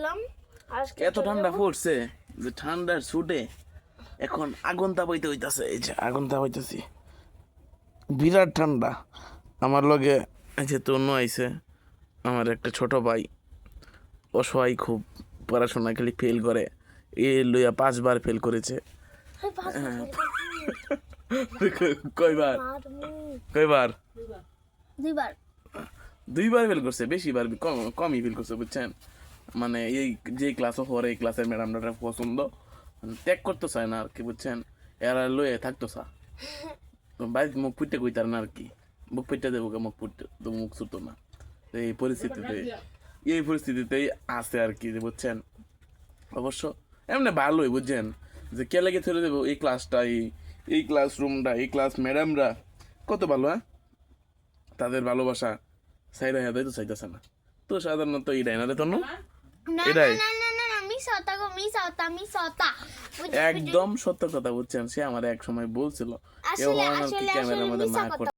বললাম আজকে এত ঠান্ডা পড়ছে যে ঠান্ডার ছুটে এখন আগুন তাপাইতে হইতাছে। এই যে আগুন তাপাইতেছি, বিরাট ঠান্ডা। আমার লগে এই যে তনু আইছে, আমার একটা ছোট ভাই, অসহায় খুব, পড়াশোনা খালি ফেল করে, এ লইয়া 5 বার ফেল করেছে। কয়বার কয়বার? 2 বার। 2 বার ফেল করছে, বেশি বার কমই ফেল করছে বুঝছেন। মানে এই যে ক্লাসও পড়ে এই ক্লাসের ম্যাডামটা পছন্দ, ত্যাগ করতে চায় না আর কি বুঝছেন, এরা লয়ে থাকতো চা ভাই, মুখ ফুটতে কইতার না আর কি, মুখ ফুটতে দেবো মুখ ফুটতে তো মুখ ছুটো না। তো এই পরিস্থিতিতেই আছে আর কি বুঝছেন। অবশ্য এমনি ভালোই বুঝছেন, যে কে লেগে ছেড়ে দেবো এই ক্লাসটা, এই ক্লাসরুমটা, এই ক্লাস ম্যাডামরা কত ভালো। হ্যাঁ, তাদের ভালোবাসা সাইরা হেদাই তো চাইতেছে না তো, সাধারণত এটাই না রে তনু, না এটাই না না না না মিস হতা একদম সত্য কথা বুঝছেন। সে আমার এক সময় বলছিল, আসলে ক্যামেরার মধ্যে মিশা না কথা